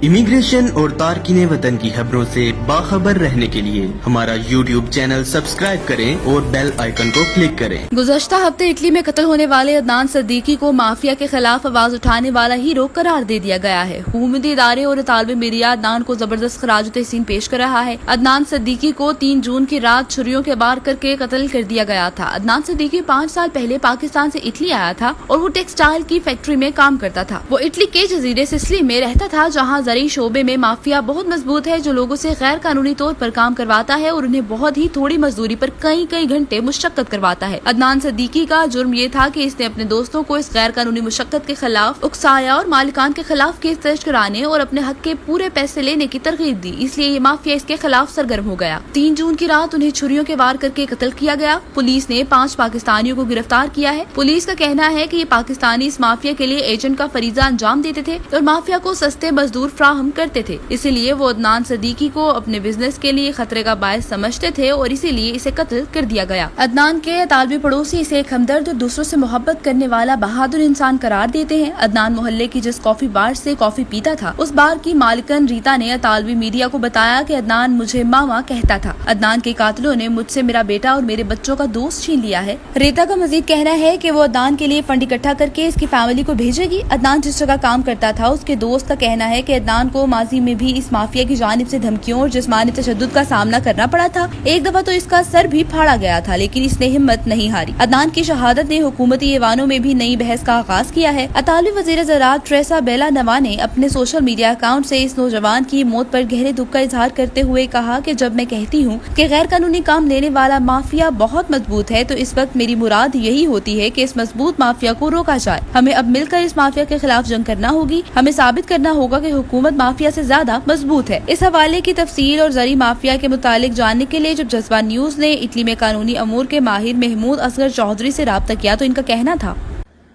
Immigration और तारकीन वतन की खबरों से बाखबर रहने के लिए हमारा YouTube चैनल सब्सक्राइब करें और बेल आइकन को क्लिक करें। गुज़श्ता हफ्ते इटली में कत्ल होने वाले अदनान सद्दीकी को माफिया के खिलाफ आवाज उठाने वाला हीरो करार दे दिया गया है। हुकूमती इदारे और तालिब मीडिया अदनान को जबरदस्त खराज तहसीन पेश कर रहा है। अदनान सद्दीकी को 3 जून की रात छुरियों के वार करके कत्ल कर दिया गया था। अदनान सद्दीकी 5 साल पहले पाकिस्तान से इटली आया था और वो टेक्सटाइल की फैक्ट्री में काम करता था। वो इटली के जजीरे सिसिली में रहता था, जहाँ ज़रूरी शोबे में माफिया बहुत मजबूत है, जो लोगों से गैर कानूनी तौर पर काम करवाता है और उन्हें बहुत ही थोड़ी मजदूरी पर कई घंटे मुशक्कत करवाता है। अदनान सद्दीकी का जुर्म ये था कि इसने अपने दोस्तों को इस गैर कानूनी मुशक्कत के खिलाफ उकसाया और मालिकान के खिलाफ केस दर्ज कराने और अपने हक के पूरे पैसे लेने की तरगीब दी, इसलिए ये माफिया इसके खिलाफ सरगर्म हो गया। 3 जून की रात उन्हें छुरियों के वार करके कत्ल किया गया। पुलिस ने 5 पाकिस्तानियों को गिरफ्तार किया है। पुलिस का कहना है कि ये पाकिस्तानी इस माफिया के लिए एजेंट का फरीजा अंजाम देते थे और माफिया को सस्ते मजदूर फ्राहम करते थे, इसीलिए वो अदनान सद्दीकी को अपने बिजनेस के लिए खतरे का बायस समझते थे और इसीलिए इसे कत्ल कर दिया गया। अदनान के तालिबी पड़ोसी इसे एक हमदर्द और दूसरों से मोहब्बत करने वाला बहादुर इंसान करार देते हैं। अदनान मोहल्ले की जिस कॉफी बार से कॉफी पीता था, उस बार की मालिकन रीता ने तालिबी मीडिया को बताया कि अदनान मुझे मामा कहता था। अदनान के कातिलों ने मुझसे मेरा बेटा और मेरे बच्चों का दोस्त छीन लिया है। रीता का मजीद कहना है कि वो अदनान के लिए फंड इकट्ठा करके इसकी फैमिली को भेजेगी। अदनान जिस जगह काम करता था, उसके दोस्त का कहना है कि अदनान को माजी में भी इस माफिया की जानिब से धमकियों और जिस्मानी तशद्दुद का सामना करना पड़ा था। एक दफा तो इसका सर भी फाड़ा गया था, लेकिन इसने हिम्मत नहीं हारी। अदनान की शहादत ने हुकूमती ऐवानों में भी नई बहस का आगाज किया है। अतालवी वजीर ज़राअत ट्रेसा बेला नवा ने अपने सोशल मीडिया अकाउंट से इस नौजवान की मौत पर गहरे दुख का इजहार करते हुए कहा कि जब मैं कहती हूँ कि गैर कानूनी काम लेने वाला माफिया बहुत मजबूत है, तो इस वक्त मेरी मुराद यही होती है कि इस मजबूत माफिया को रोका जाए। हमें अब मिलकर इस माफिया के खिलाफ जंग करना होगी। हमें साबित करना होगा कि हुकूमत माफिया से ज्यादा मजबूत है। इस हवाले की तफसील और जरी माफिया के मुतालिक जानने के लिए जब जज्बा न्यूज ने इटली में कानूनी अमूर के माहिर महमूद असगर चौधरी से राब्ता किया, तो इनका कहना था,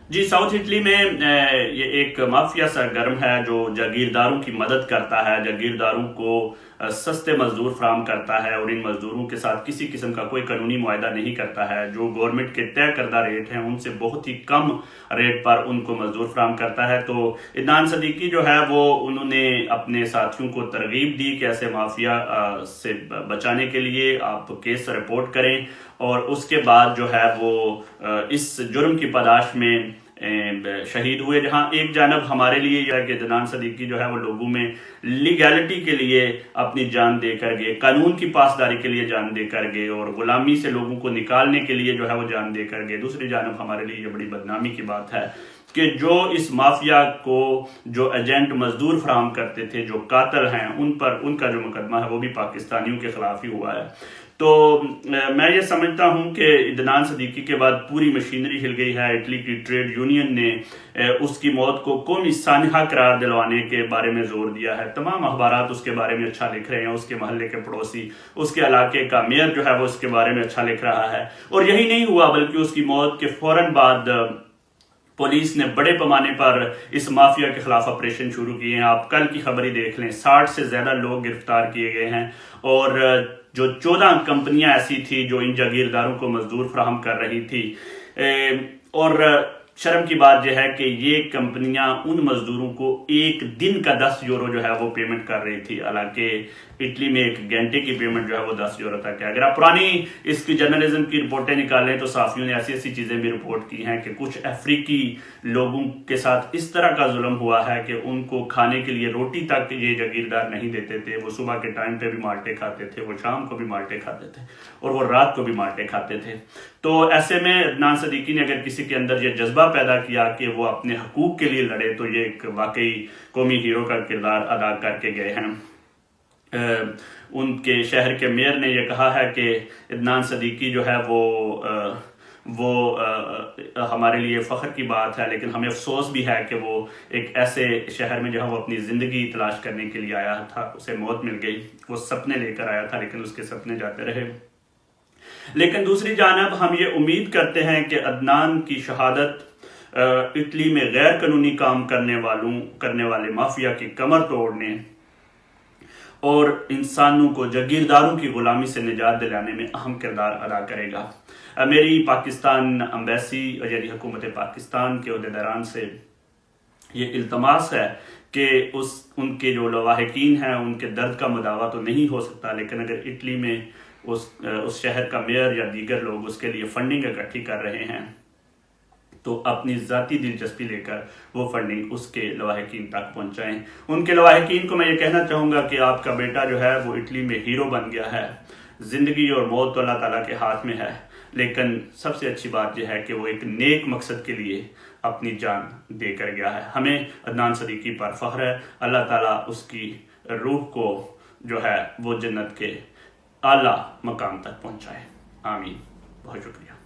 जी, साउथ इटली में ये एक माफिया सरगर्म है जो जागीरदारों की मदद करता है, जागीरदारों को सस्ते मजदूर फराहम करता है और इन मजदूरों के साथ किसी किस्म का कोई कानूनी मुआहदा नहीं करता है। जो गवर्नमेंट के तय करदा रेट हैं उनसे बहुत ही कम रेट पर उनको मजदूर फराहम करता है। तो अदनान सद्दीकी जो है वो उन्होंने अपने साथियों को तरगीब दी कि ऐसे माफिया से बचाने के लिए आप केस रिपोर्ट करें, और उसके बाद जो है वो इस जुर्म की पादाश में शहीद हुए। जहां एक जानब हमारे लिए यह है कि अदनान सद्दीकी जो है वो लोगों में लीगैलिटी के लिए अपनी जान देकर गए, कानून की पासदारी के लिए जान देकर गए और गुलामी से लोगों को निकालने के लिए जो है वो जान देकर गए। दूसरी जानब हमारे लिए ये बड़ी बदनामी की बात है कि जो इस माफिया को जो एजेंट मजदूर फराहम करते थे, जो कातिल हैं, उन पर उनका जो मुकदमा है वो भी पाकिस्तानियों के खिलाफ ही हुआ है। तो मैं ये समझता हूं कि अदनान सद्दीकी के बाद पूरी मशीनरी हिल गई है। इटली की ट्रेड यूनियन ने उसकी मौत को कौमी सानहा करार दिलवाने के बारे में जोर दिया है। तमाम अखबारात उसके बारे में अच्छा लिख रहे हैं, उसके महल्ले के पड़ोसी, उसके इलाके का मेयर जो है वो उसके बारे में अच्छा लिख रहा है। और यही नहीं हुआ, बल्कि उसकी मौत के फौरन बाद पुलिस ने बड़े पैमाने पर इस माफिया के खिलाफ ऑपरेशन शुरू किए हैं। आप कल की खबर ही देख लें, 60 से ज्यादा लोग गिरफ्तार किए गए हैं और जो 14 कंपनियां ऐसी थी जो इन जागीरदारों को मजदूर फराहम कर रही थी। और शर्म की बात यह है कि ये कंपनियां उन मजदूरों को एक दिन का 10 यूरो जो है वो पेमेंट कर रही थी, हालांकि इटली में एक घंटे की पेमेंट जो है वो 10 यूरो तक है। अगर आप पुरानी इसकी जर्नलिज्म की रिपोर्टें निकालें तो साफियों ने ऐसी ऐसी चीजें भी रिपोर्ट की हैं कि कुछ अफ्रीकी लोगों के साथ इस तरह का जुल्म हुआ है कि उनको खाने के लिए रोटी तक ये जागीरदार नहीं देते थे। वो सुबह के टाइम पे भी माल्टे खाते थे, वो शाम को भी माल्टे खाते थे और वो रात को भी माल्टे खाते थे। तो ऐसे में अदनान सद्दीकी ने अगर किसी के अंदर ये जज्बा पैदा किया कि वो अपने हकूक के लिए लड़े, तो ये एक वाकई कौमी हीरो का किरदार अदा करके गए हैं। उनके शहर के मेयर ने यह कहा है कि अदनान सद्दीकी जो है वो हमारे लिए फ़ख्र की बात है, लेकिन हमें अफसोस भी है कि वो एक ऐसे शहर में जो है वो अपनी ज़िंदगी तलाश करने के लिए आया था, उसे मौत मिल गई। वो सपने लेकर आया था लेकिन उसके सपने जाते रहे। लेकिन दूसरी जानब हम ये उम्मीद करते हैं कि अदनान की शहादत इटली में गैर कानूनी काम करने वाले माफिया की कमर तोड़ने और इंसानों को जागीरदारों की गुलामी से निजात दिलाने में अहम किरदार अदा करेगा। मेरी पाकिस्तान अम्बेसी यानी हुकूमत पाकिस्तान के अहदेदारान से ये इल्तमास है کہ ان کے جو لواحقین ہیں ان کے درد کا مداوع تو نہیں ہو سکتا، لیکن اگر اٹلی میں اس شہر کا میئر یا دیگر لوگ اس کے لیے فنڈنگ اکٹھی کر رہے ہیں تو اپنی ذاتی دلچسپی لے کر وہ فنڈنگ اس کے لواحقین تک پہنچائیں۔ ان کے لواحقین کو میں یہ کہنا چاہوں گا کہ آپ کا بیٹا جو ہے وہ اٹلی میں ہیرو بن گیا ہے، زندگی اور موت تو اللہ تعالیٰ کے ہاتھ میں ہے، لیکن سب سے اچھی بات یہ ہے کہ وہ ایک نیک مقصد کے لیے اپنی جان دے کر گیا ہے۔ ہمیں عدنان صدیقی پر فخر ہے، اللہ تعالیٰ اس کی روح کو جو ہے وہ جنت کے اعلیٰ مقام تک پہنچائے، آمین۔ بہت شکریہ۔